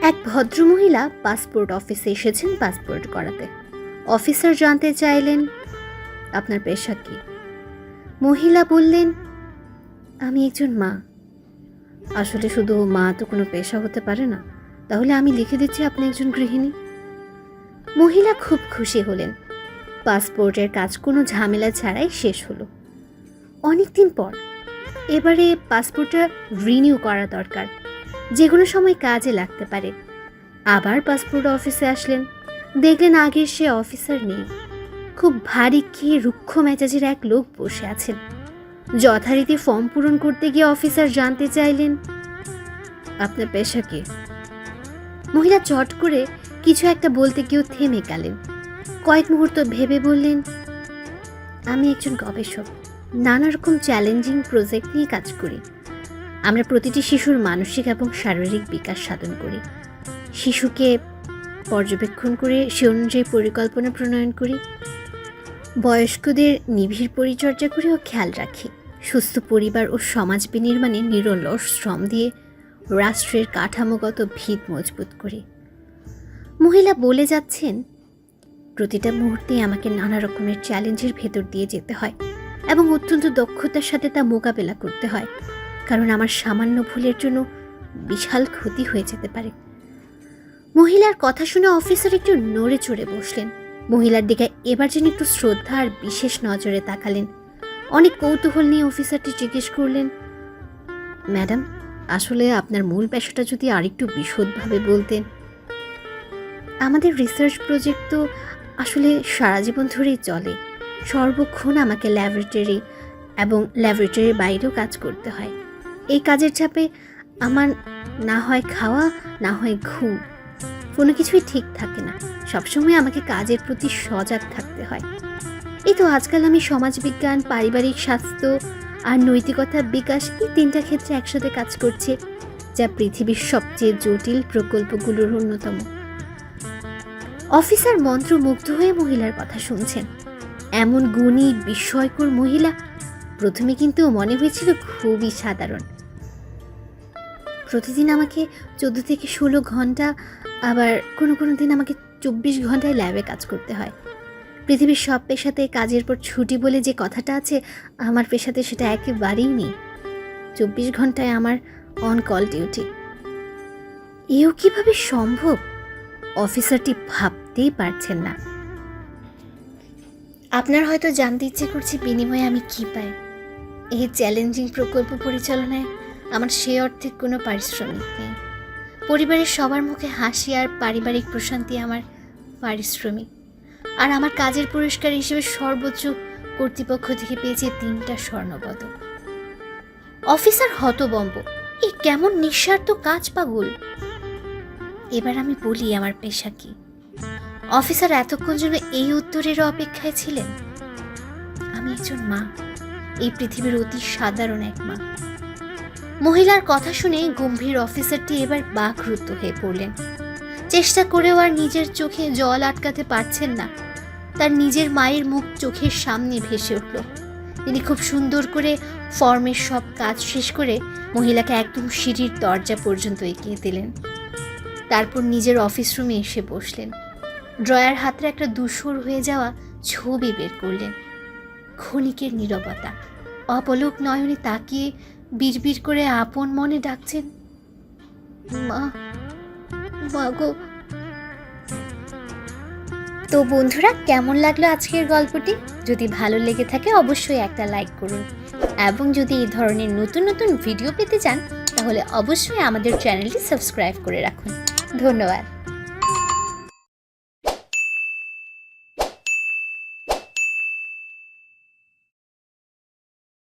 এক ভদ্রমহিলা পাসপোর্ট অফিসে এসেছেন পাসপোর্ট করাতে। অফিসার জানতে চাইলেন, আপনার পেশা কি? মহিলা বললেন, আমি একজন মা। আসলে শুধু মা তো কোনো পেশা হতে পারে না, তাহলে আমি লিখে দিচ্ছি আপনি একজন গৃহিণী। মহিলা খুব খুশি হলেন। পাসপোর্টের কাজ কোনো ঝামেলা ছাড়াই শেষ হলো। অনেকদিন পর এবারে পাসপোর্টটা রিনিউ করা দরকার, যে কোনো সময় কাজে লাগতে পারে। আবার পাসপোর্ট অফিসে আসলেন, দেখলেন আগের সে অফিসার নেই। খুব ভারী খেয়ে রুক্ষ মেজাজের এক লোক বসে আছেন। যথারীতি ফর্ম পূরণ করতে গিয়ে অফিসার জানতে চাইলেন, আপনার পেশা কি? মহিলা চট করে কিছু একটা বলতে গিয়েও থেমে গেলেন। কয়েক মুহূর্ত ভেবে বললেন, আমি একজন গবেষক, নানা রকম চ্যালেঞ্জিং প্রজেক্ট নিয়ে কাজ করি। আমরা প্রতিটি শিশুর মানসিক এবং শারীরিক বিকাশ সাধন করি। শিশুকে পর্যবেক্ষণ করে সে অনুযায়ী পরিকল্পনা প্রণয়ন করি। বয়স্কদের নিবিড় পরিচর্যা করে ও খেয়াল রাখি। সুস্থ পরিবার ও সমাজ বিনির্মাণে নিরলস শ্রম দিয়ে রাষ্ট্রের কাঠামোগত ভিত মজবুত করি। মহিলা বলে যাচ্ছেন, প্রতিটা মুহূর্তে আমাকে নানা রকমের চ্যালেঞ্জের ভেতর দিয়ে যেতে হয় এবং অত্যন্ত দক্ষতার সাথে তা মোকাবেলা করতে হয়, কারণ আমার সামান্য ভুলের জন্য বিশাল ক্ষতি হয়ে যেতে পারে। মহিলার কথা শুনে অফিসার একটু নড়ে চড়ে বসলেন। মহিলার দিকে এবার যেন একটু শ্রদ্ধা আর বিশেষ নজরে তাকালেন। অনেক কৌতূহল নিয়ে অফিসারটি জিজ্ঞেস করলেন, ম্যাডাম, আসলে আপনার মূল পেশাটা যদি আরেকটু বিশদভাবে বলতেন। আমাদের রিসার্চ প্রজেক্ট তো আসলে সারা জীবন ধরেই চলে। সর্বক্ষণ আমাকে ল্যাবরেটরি এবং ল্যাবরেটরির বাইরেও কাজ করতে হয়। এই কাজের চাপে আমার না হয় খাওয়া, না হয় ঘুম, কোনো কিছুই ঠিক থাকে না। সবসময় আমাকে কাজের প্রতি সজাগ থাকতে হয়। এই তো আজকাল আমি সমাজবিজ্ঞান, পারিবারিক স্বাস্থ্য আর নৈতিকতার বিকাশ, এই তিনটা ক্ষেত্রে একসাথে কাজ করছে, যা পৃথিবীর সবচেয়ে জটিল প্রকল্পগুলোর অন্যতম। অফিসার মন্ত্রমুগ্ধ হয়ে মহিলার কথা শুনছেন। এমন গুণী বিস্ময়কর মহিলা প্রথমে কিন্তু মনে হয়েছিল খুবই সাধারণ। প্রতিদিন আমাকে 14 থেকে 16 ঘন্টা, আবার কোনো কোনো দিন আমাকে 24 ঘন্টায় ল্যাবে কাজ করতে হয়। পৃথিবীর সব পেশাতে কাজের পর ছুটি বলে যে কথাটা আছে, আমার পেশাতে সেটা একেবারেই নেই। 24 ঘন্টায় আমার অন কল ডিউটি। এও কিভাবে সম্ভব? অফিসারটি ভাবতেই পারছেন না। আপনার হয়তো জানতে ইচ্ছে করছে বিনিময়ে আমি কি পাই। এই চ্যালেঞ্জিং প্রকল্প পরিচালনায় আমার সে অর্থে কোনো পারিশ্রমিক নেই। পরিবারের সবার মুখে হাসি আর পারিবারিক প্রশান্তি আমার পারিশ্রমিক। আর আমার কাজের পুরস্কার হিসেবে সর্বোচ্চ কর্তৃপক্ষ থেকে পেয়েছে 3টা স্বর্ণপদক। অফিসার হতবম্ব, এই কেমন নিঃস্বার্থ কাজ পাগল। এবার আমি বলি আমার পেশা কি। অফিসার এতক্ষণ জন্য এই উত্তরেরও অপেক্ষায় ছিলেন। আমি একজন মা, এই পৃথিবীর অতি সাধারণ এক মা। মহিলার কথা শুনে গম্ভীর অফিসারটি এবার বাকরুদ্ধ হয়ে পড়লেন। চেষ্টা করেও আর নিজের চোখে জল আটকাতে পারছেন না। তার নিজের মায়ের মুখ চোখের সামনে ভেসে উঠল। তিনি খুব সুন্দর করে ফর্মের সব কাজ শেষ করে মহিলাকে একদম সিঁড়ির দরজা পর্যন্ত এগিয়ে দিলেন। তারপর নিজের অফিস রুমে এসে বসলেন। ড্রয়ার হাতে একটা ধূসর হয়ে যাওয়া ছবি বের করলেন। ক্ষণিকের নীরবতা। অপলক নয়নে তাকিয়ে বিড়বিড় করে আপন মনে ডাকছেন, মা, মা গো। তো বন্ধুরা, কেমন লাগলো আজকের গল্পটি? যদি ভালো লেগে থাকে অবশ্যই একটা লাইক করুন, এবং যদি এই ধরনের নতুন নতুন ভিডিও পেতে চান তাহলে অবশ্যই আমাদের চ্যানেলটি সাবস্ক্রাইব করে রাখুন। ধন্যবাদ।